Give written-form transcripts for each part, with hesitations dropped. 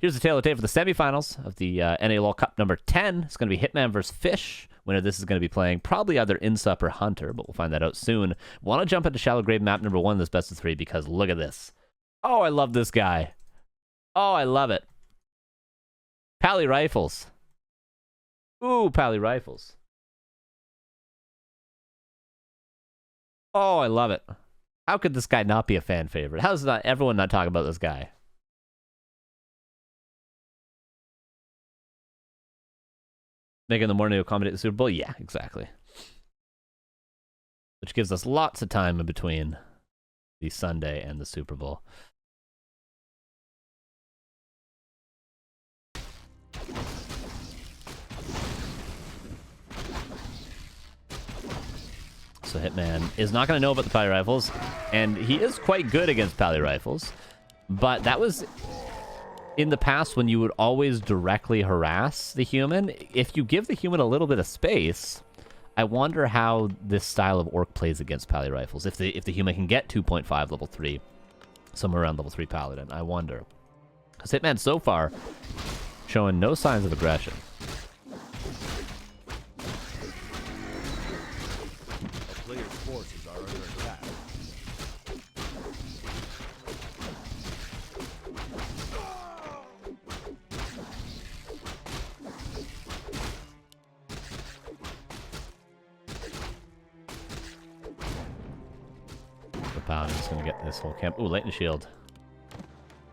Here's the tale of the day for the semifinals of the NA LUL Cup number 10. It's going to be Hitman versus Fish. Winner of this is going to be playing probably either Insup or Hunter, but we'll find that out soon. Want to jump into Shallow Grave map number 1 of this best of 3 because look at this. Oh, I love this guy. Oh, I love it. Pally Rifles. Ooh, Pally Rifles. Oh, I love it. How could this guy not be a fan favorite? How does not everyone not talk about this guy? Making the morning to accommodate the Super Bowl? Yeah, exactly. Which gives us lots of time in between the Sunday and the Super Bowl. So Hitman is not going to know about the Pally Rifles, and he is quite good against Pally Rifles, but that was in the past when you would always directly harass the human. If you give the human a little bit of space, I wonder how this style of orc plays against Pally Rifles. If the human can get 2.5 level 3, somewhere around level 3 Paladin, I wonder. Because Hitman so far showing no signs of aggression. Forces are under attack. The Paladin's gonna get this whole camp. Ooh, Lightning Shield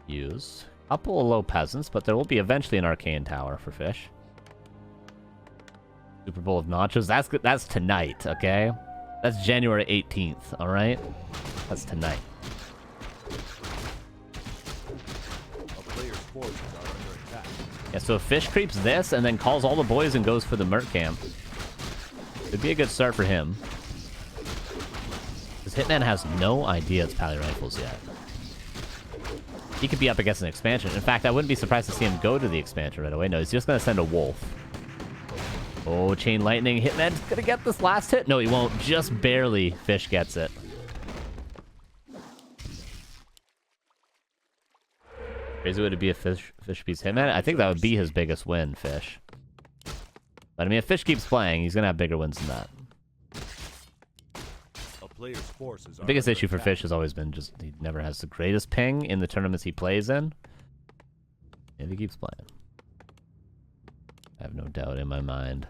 used. Couple of low peasants, but there will be eventually an Arcane Tower for Fish. Super Bowl of Nachos. That's tonight, okay? That's January 18th, alright? That's tonight. Yeah, so if Fish creeps this and then calls all the boys and goes for the Merc camp, it'd be a good start for him. Because Hitman has no idea it's Pally Rifles yet. He could be up against an expansion. In fact, I wouldn't be surprised to see him go to the expansion right away. No, he's just going to send a Wolf. Oh, Chain Lightning. Hitman's gonna get this last hit. No, he won't. Just barely. Fish gets it. Crazy way to be a Fish beats Hitman. I think that would be his biggest win, Fish. But I mean, if Fish keeps playing, he's gonna have bigger wins than that. The biggest issue for Fish has always been just he never has the greatest ping in the tournaments he plays in. And he keeps playing. I have no doubt in my mind.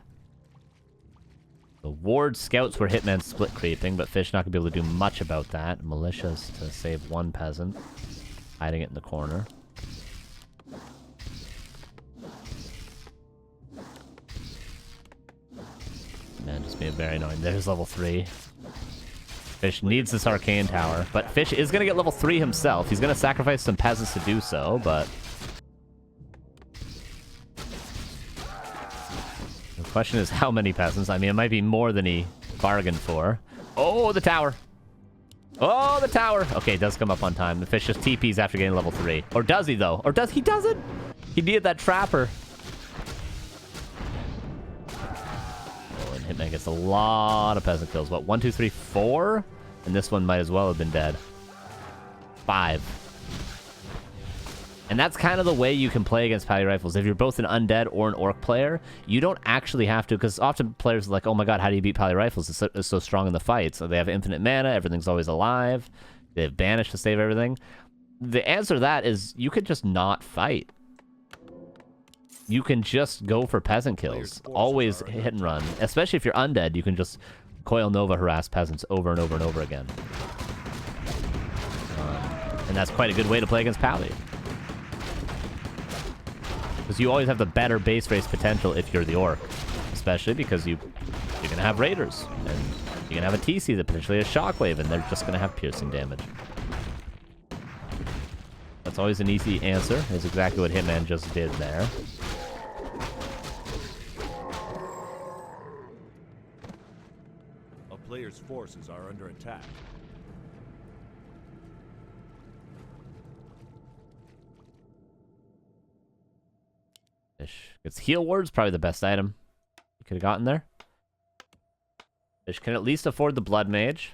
The Ward Scouts were Hitman split creeping, but Fish not going to be able to do much about that. Militias to save one peasant. Hiding it in the corner. Man, just being very annoying. There's level 3. Fish needs this Arcane Tower, but Fish is going to get level 3 himself. He's going to sacrifice some peasants to do so, but... question is how many peasants. I mean, it might be more than he bargained for. Oh, the tower. Oh, the tower. Okay, it does come up on time. The Fish just TPs after getting level 3. Or does he, though? Or does he? Doesn't. He needed that trapper. Oh, and Hitman gets a lot of peasant kills. What, 1, 2, 3, 4? And this one might as well have been dead. 5. And that's kind of the way you can play against Pally Rifles. If you're both an Undead or an Orc player, you don't actually have to, because often players are like, oh my god, how do you beat Pally Rifles? It's so strong in the fight. So they have infinite mana, everything's always alive, they have Banish to save everything. The answer to that is you could just not fight. You can just go for peasant kills. Always hit and run. Especially if you're Undead, you can just Coil Nova harass peasants over and over and over again. And that's quite a good way to play against Pally. Because you always have the better base race potential if you're the Orc. Especially because you're going to have Raiders. And you're going to have a TC that potentially has Shockwave, and they're just going to have piercing damage. That's always an easy answer. Is exactly what Hitman just did there. A player's forces are under attack. Fish gets heal wards, probably the best item you could have gotten there. Fish can at least afford the Blood Mage.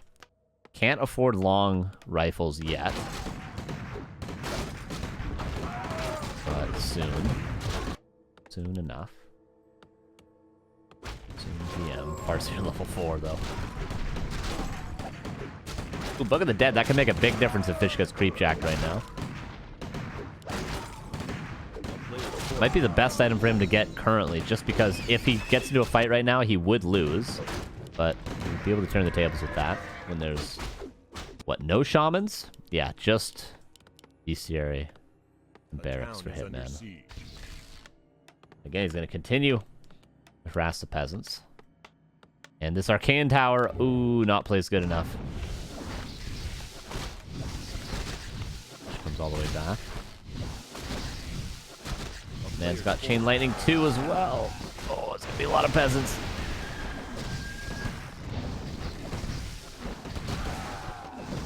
Can't afford long rifles yet. soon. Soon enough. Soon PM. Farseer level 4, though. Ooh, Book of the Dead. That can make a big difference if Fish gets creepjacked right now. Might be the best item for him to get currently, just because if he gets into a fight right now, he would lose. But he'd be able to turn the tables with that when there's... What, no shamans? Yeah, just bestiary and barracks for Hitman. Again, he's going to continue to harass the peasants. And this arcane tower, ooh, not placed good enough. Comes all the way back. Man's got chain lightning too as well. Oh, it's going to be a lot of peasants.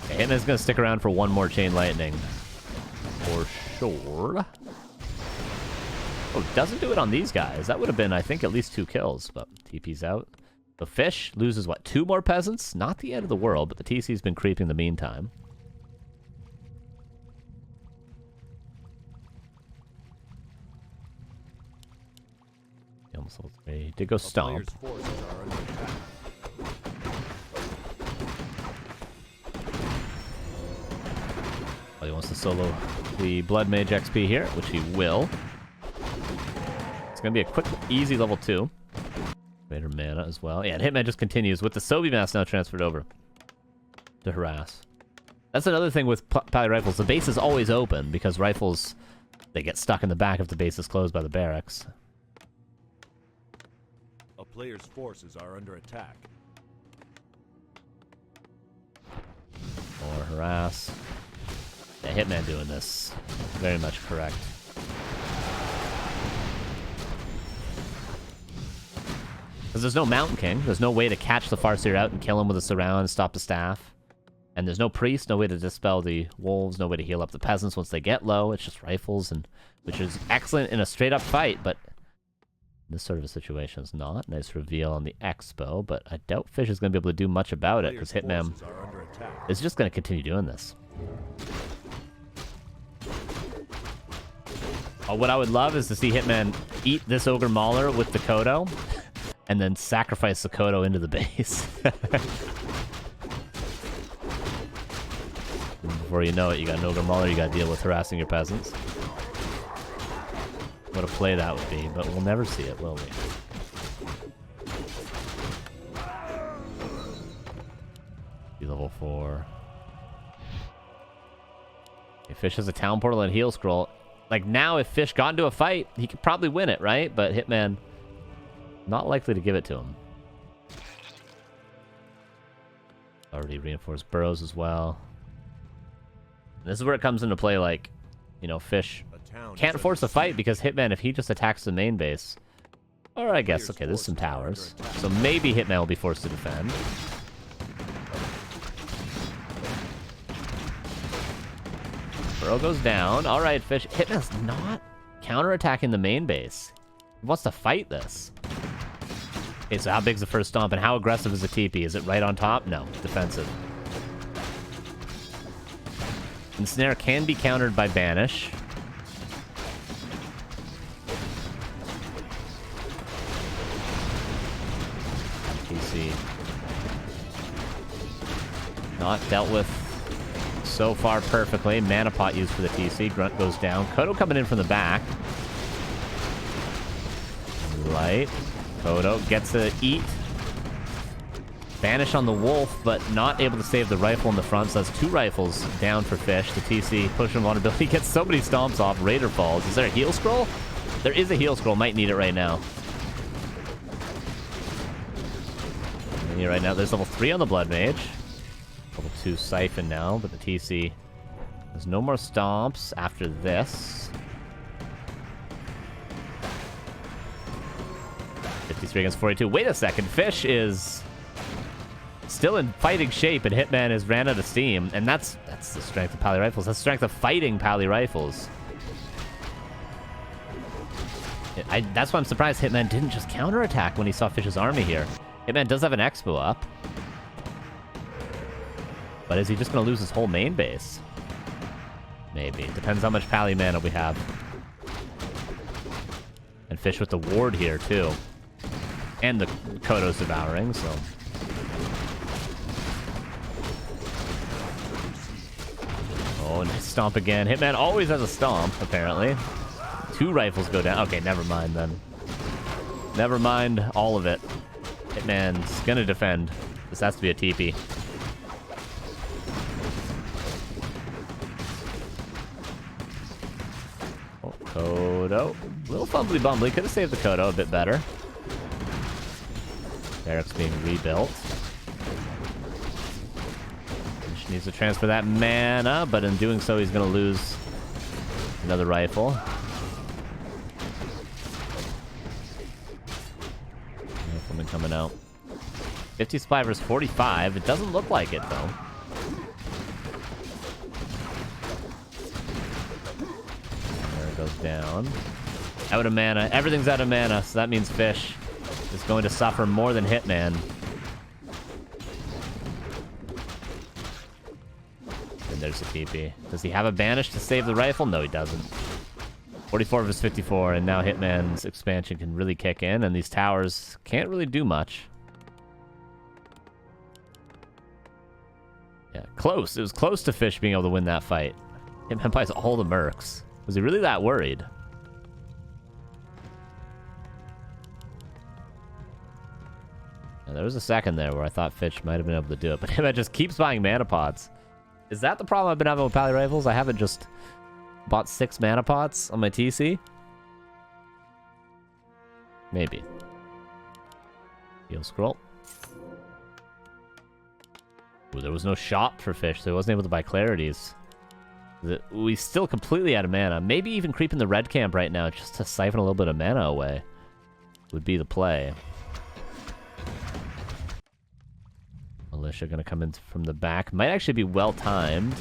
Hitman's going to stick around for one more chain lightning. For sure. Oh, doesn't do it on these guys. That would have been, I think, at least 2 kills. But TP's out. So Fish loses, what, 2 more peasants? Not the end of the world, but the TC's been creeping in the meantime. He almost level 3. He did go stomp. He wants to solo the Blood Mage XP here, which he will. It's going to be a quick, easy level 2. Greater mana as well. Yeah, and Hitman just continues with the Sobi Mask now transferred over to harass. That's another thing with Pally Rifles. The base is always open because rifles, they get stuck in the back if the base is closed by the barracks. A player's forces are under attack. Or harass. Yeah, Hitman doing this. Very much correct. Because there's no Mountain King. There's no way to catch the Farseer out and kill him with a surround and stop the staff. And there's no priest, no way to dispel the wolves, no way to heal up the peasants once they get low. It's just rifles, and which is excellent in a straight-up fight, but this sort of a situation is not. Nice reveal on the Expo, but I doubt Fish is going to be able to do much about it, because Hitman is just going to continue doing this. What I would love is to see Hitman eat this Ogre Mauler with the Kodo, and then sacrifice the Kodo into the base. Before you know it, you got an Ogre Mauler, you got to deal with harassing your peasants. What a play that would be, but we'll never see it, will we? Level 4. If Fish has a Town Portal and Heal Scroll, like now if Fish got into a fight, he could probably win it, right? But Hitman, not likely to give it to him. Already reinforced burrows as well. And this is where it comes into play, like, you know, Fish can't force a fight because Hitman, if he just attacks the main base... Or I guess, okay, there's some towers. So maybe Hitman will be forced to defend. Burrow goes down. Alright, Fish. Hitman's not counterattacking the main base. He wants to fight this. Okay, so how big's the first stomp and how aggressive is the TP? Is it right on top? No, defensive. Ensnare can be countered by Banish. TC. Not dealt with so far perfectly. Mana Pot used for the TC. Grunt goes down. Kodo coming in from the back. Light. Kodo gets to eat. Banish on the wolf, but not able to save the rifle in the front, so that's 2 rifles down for Fish. The TC pushing vulnerability. Gets so many stomps off. Raider falls. Is there a heal scroll? There is a heal scroll. Might need it right now. Right now, there's level 3 on the Blood Mage. Level 2 Siphon now, but the TC has no more stomps after this. 53 against 42. Wait a second. Fish is still in fighting shape, and Hitman has ran out of steam. And that's the strength of Pally Rifles. That's the strength of fighting Pally Rifles. That's why I'm surprised Hitman didn't just counterattack when he saw Fish's army here. Hitman does have an Expo up. But is he just going to lose his whole main base? Maybe. Depends how much Pally mana we have. And Fish with the ward here, too. And the Kodo's devouring, so... Oh, and stomp again. Hitman always has a stomp, apparently. 2 rifles go down. Okay, never mind, then. Never mind all of it. Hitman's gonna defend. This has to be a TP. Oh, Kodo. A little fumbly bumbly. Could have saved the Kodo a bit better. Barracks being rebuilt. Fish needs to transfer that mana, but in doing so, he's going to lose another rifle. Rifleman coming out. 50 supply versus 45. It doesn't look like it, though. There it goes down. Out of mana. Everything's out of mana, so that means Fish is going to suffer more than Hitman. And there's the TP. Does he have a banish to save the rifle? No, he doesn't. 44 versus 54, and now Hitman's expansion can really kick in, and these towers can't really do much. Yeah, close. It was close to Fish being able to win that fight. Hitman buys all the mercs. Was he really that worried? There was a second there where I thought Fish might have been able to do it, but Hitman just keeps buying mana pots. Is that the problem I've been having with Pally Rifles? I haven't just bought 6 mana pots on my TC? Maybe. Heal scroll. Ooh, there was no shop for Fish, so he wasn't able to buy clarities. We still completely out of mana. Maybe even creeping the red camp right now just to siphon a little bit of mana away would be the play. Militia gonna come in from the back. Might actually be well timed.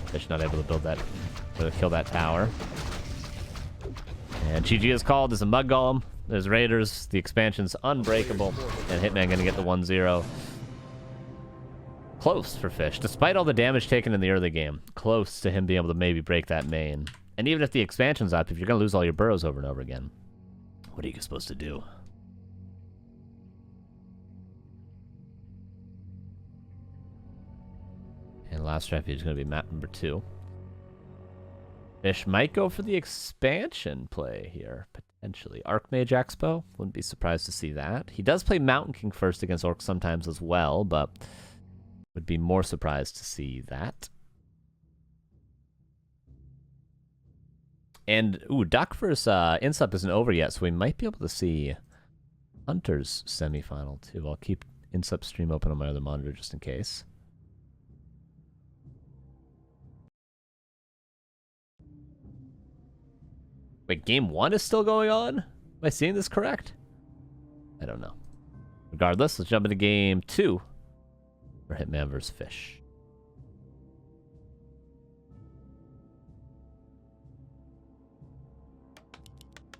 Fish not able to build that, to kill that tower. And GG is called. There's a Mud Golem. There's Raiders. The expansion's unbreakable. And Hitman gonna get the 1-0. Close for Fish, despite all the damage taken in the early game. Close to him being able to maybe break that main. And even if the expansion's up, if you're gonna lose all your burrows over and over again, what are you supposed to do? And last strategy is going to be map number 2. Fish might go for the expansion play here, potentially. Archmage Expo, wouldn't be surprised to see that. He does play Mountain King first against Orcs sometimes as well, but would be more surprised to see that. And, ooh, Duck versus Insup isn't over yet, so we might be able to see Hunter's semifinal too. I'll keep Insup's stream open on my other monitor just in case. Wait, game 1 is still going on? Am I seeing this correct? I don't know. Regardless, let's jump into game 2 for Hitman vs. Fish.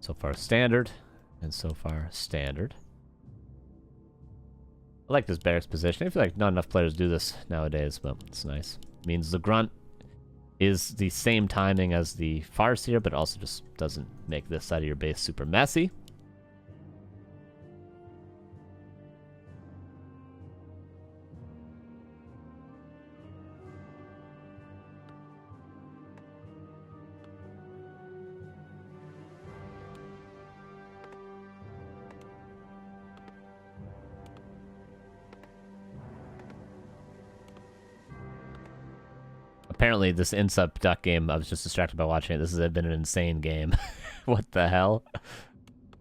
So far standard, and so far standard. I like this barracks position. I feel like not enough players do this nowadays, but it's nice. Means the grunt is the same timing as the Farseer, but also just doesn't make this side of your base super messy. Apparently, this Insup Duck game, I was just distracted by watching it. This has been an insane game. What the hell?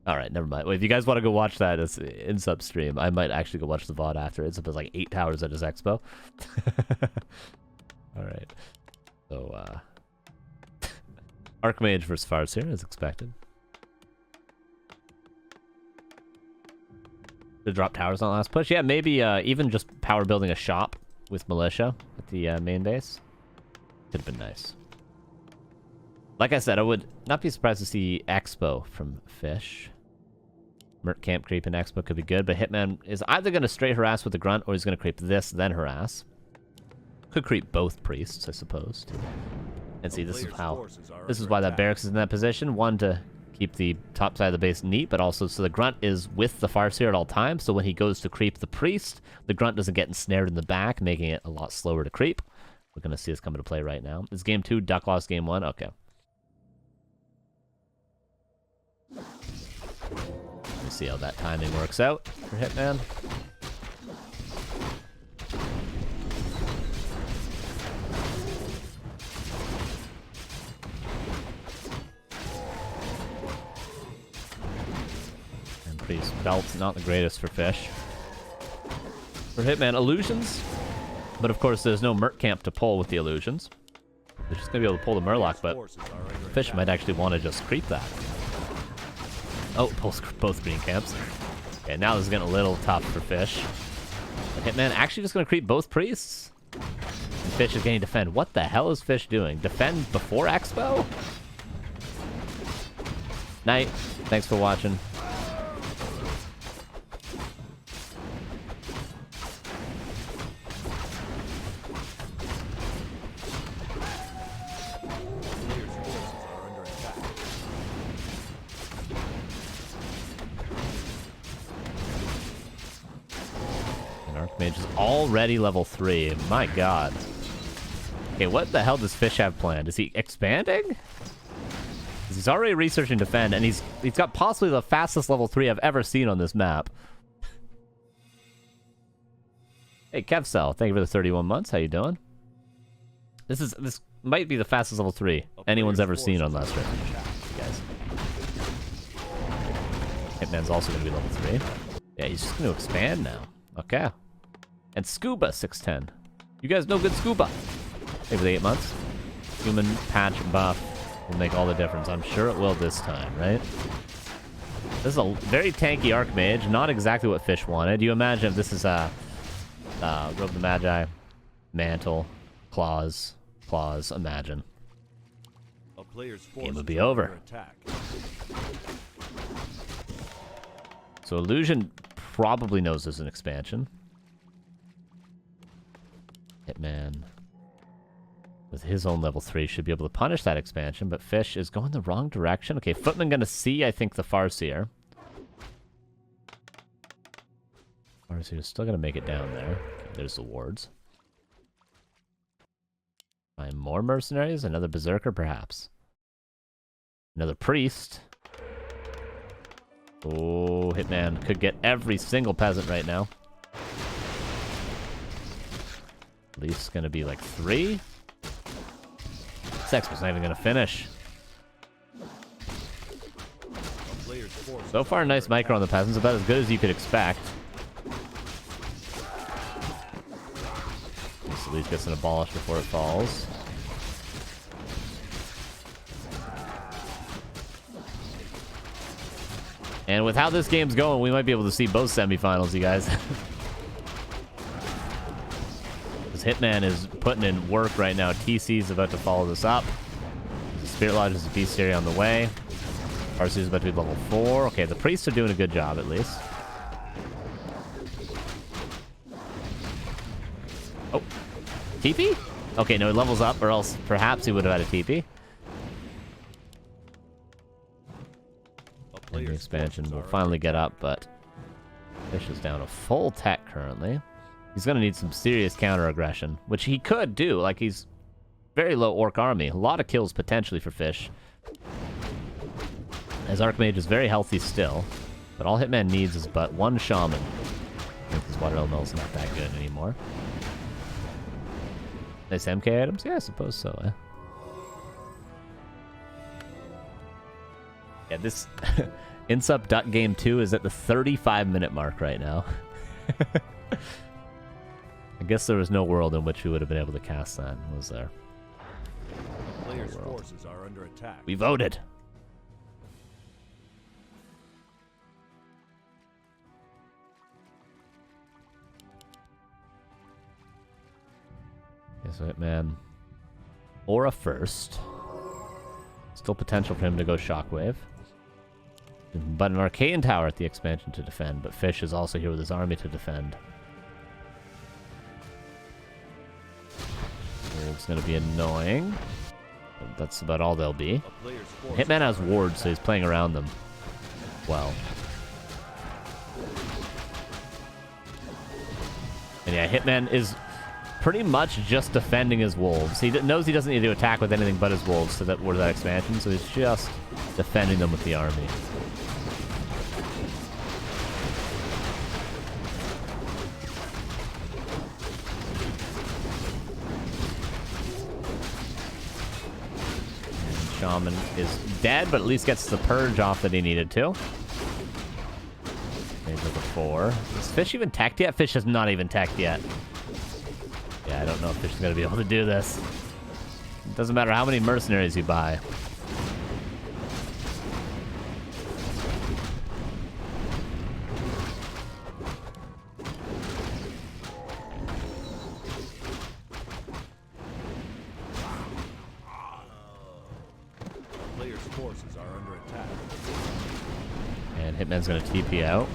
Alright, never mind. Wait, if you guys want to go watch that as Insup stream, I might actually go watch the VOD after. Insup has like 8 towers at his expo. Alright. So, Archmage versus Farseer, as expected. To drop towers on the last push. Yeah, maybe even just power building a shop with Militia at the main base. Could have been nice. Like I said, I would not be surprised to see Expo from Fish. Merc Camp creep in Expo could be good, but Hitman is either going to straight harass with the grunt, or he's going to creep this, then harass. Could creep both priests, I suppose, too. And see, this is Player's how, forces are this is under why that attack. barracks is in that position. One, to keep the top side of the base neat, but also so the grunt is with the Farseer at all times, so when he goes to creep the priest, the grunt doesn't get ensnared in the back, making it a lot slower to creep. We're going to see this come into play right now. It's game 2, Duck lost game 1. Okay. Let me see how that timing works out for Hitman. Priest belt's not the greatest for Fish. For Hitman, illusions. But of course, there's no Merc camp to pull with the illusions. They're just going to be able to pull the Murloc, but Fish might actually want to just creep that. Oh, pulls both green camps. Okay, now this is getting a little tough for Fish. But Hitman actually just going to creep both priests. And Fish is getting defend. What the hell is Fish doing? Defend before Expo? Night. Thanks for watching. Archmage is already level 3. My god. Okay, what the hell does Fish have planned? Is he expanding? 'Cause he's already researching defend, and he's got possibly the fastest level 3 I've ever seen on this map. Hey, Kevcell, thank you for the 31 months. How you doing? This might be the fastest level 3 anyone's ever seen on last round. Guys. Hitman's also going to be level 3. Yeah, he's just going to expand now. Okay. And Scuba 610. You guys know good Scuba. Maybe the 8 months. Human patch buff will make all the difference. I'm sure it will this time, right? This is a very tanky Archmage. Not exactly what Fish wanted. You imagine if this is a Robe of the Magi, Mantle, Claws, imagine. Game would be over. So Illusion probably knows there's an expansion. Hitman, with his own level 3, should be able to punish that expansion, but Fish is going the wrong direction. Okay, Footman gonna see, I think, the Farseer. Farseer is still gonna make it down there. Okay, there's the wards. Find more mercenaries? Another berserker, perhaps. Another priest. Oh, Hitman could get every single peasant right now. At least gonna be like 3. Sexpo's not even gonna finish. So far, nice micro on the peasants, about as good as you could expect. At least gets an abolish before it falls. And with how this game's going, we might be able to see both semifinals, you guys. Because Hitman is putting in work right now. TC's about to follow this up. The Spirit Lodge is a bestiary on the way. RC is about to be level 4. Okay, the priests are doing a good job, at least. Oh. TP? Okay, no, he levels up, or else perhaps he would have had a TP. And the expansion will finally get up, but Fish is down a full tech currently. He's going to need some serious counter aggression, which he could do. Like, he's very low orc army. A lot of kills potentially for Fish. As Archmage is very healthy still, but all Hitman needs is but one shaman. I think his water elemental's not that good anymore. Nice MK items? Yeah, I suppose so, eh? Yeah, this Insup Duck Game 2 is at the 35-minute mark right now. I guess there was no world in which we would have been able to cast that, was there? Players' forces are under attack. We voted! Okay, so Hitman. Aura first. Still potential for him to go Shockwave. But an Arcane Tower at the expansion to defend, but Fish is also here with his army to defend. It's going to be annoying. that's about all they'll be. A player's forces Hitman has are under wards, so attack. he's playing around them well. And yeah, Hitman is pretty much just defending his wolves. He knows he doesn't need to attack with anything but his wolves to that word that expansion, so he's just defending them with the army. And Shaman is dead, but at least gets the purge off that he needed to. Maybe the 4. Is Fish even teched yet? Fish is not even teched yet. Yeah, I don't know if Fish is going to be able to do this. It doesn't matter how many mercenaries you buy. A player's forces are under attack. And Hitman's going to TP out.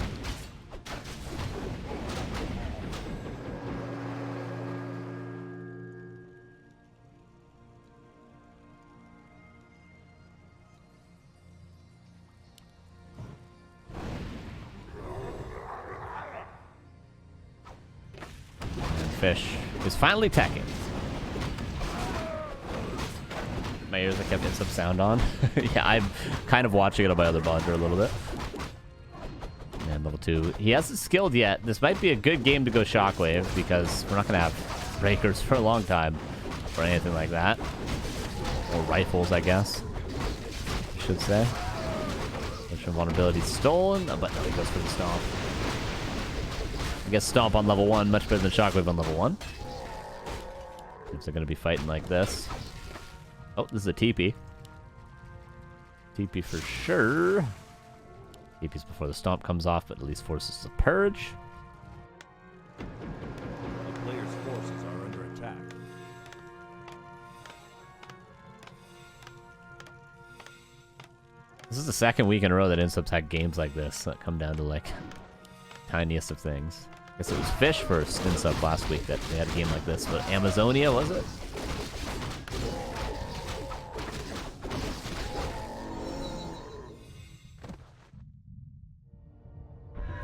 Fish is finally teching. My ears, I kept getting some sound on. Yeah, I'm kind of watching it on my other monitor a little bit. And level 2. He hasn't skilled yet. This might be a good game to go Shockwave because we're not going to have breakers for a long time or anything like that. Or rifles, I guess. I should say. Potion vulnerability stolen, but no, he goes for the stomp. I guess Stomp on level 1, much better than Shockwave on level 1. Seems they're going to be fighting like this. Oh, this is a TP. TP for sure. TP's before the Stomp comes off, but at least forces the Purge. A player's forces are under attack. This is the second week in a row that Insubs had games like this that come down to, like, tiniest of things. I guess it was Fish first Insub last week that they had a game like this, but Amazonia, was it?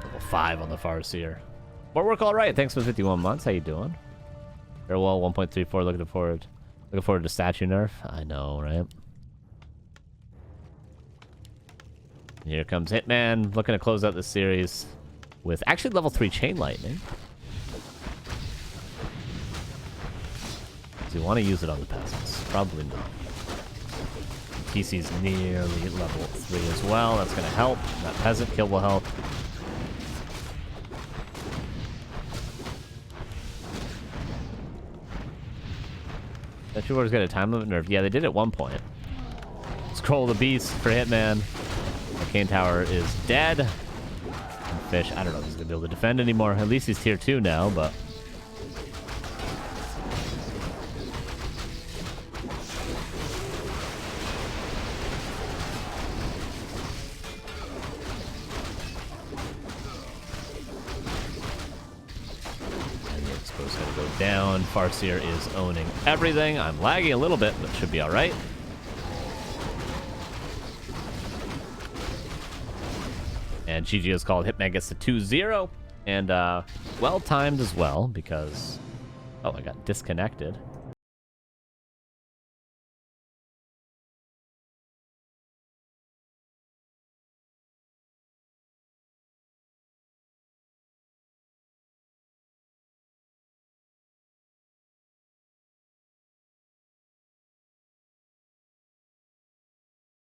Level 5 on the Farseer. More work all right. Thanks for 51 months. How you doing? Farewell 1.34. Looking forward to statue nerf. I know, right? Here comes Hitman, looking to close out this series with actually level 3 Chain Lightning. Do you want to use it on the peasants? Probably not. PC's nearly level 3 as well. That's going to help. That peasant kill will help. Statue Warrior's got a time limit nerf. Yeah, they did at one point. Scroll the Beast for Hitman. Arcane Tower is dead. And Fish, I don't know if he's going to be able to defend anymore. At least he's tier 2 now, but... And the Expo's going to go down. Farseer is owning everything. I'm lagging a little bit, but should be alright. And GG is called. Hitman gets the 2-0. And well-timed as well, because... Oh, I got disconnected.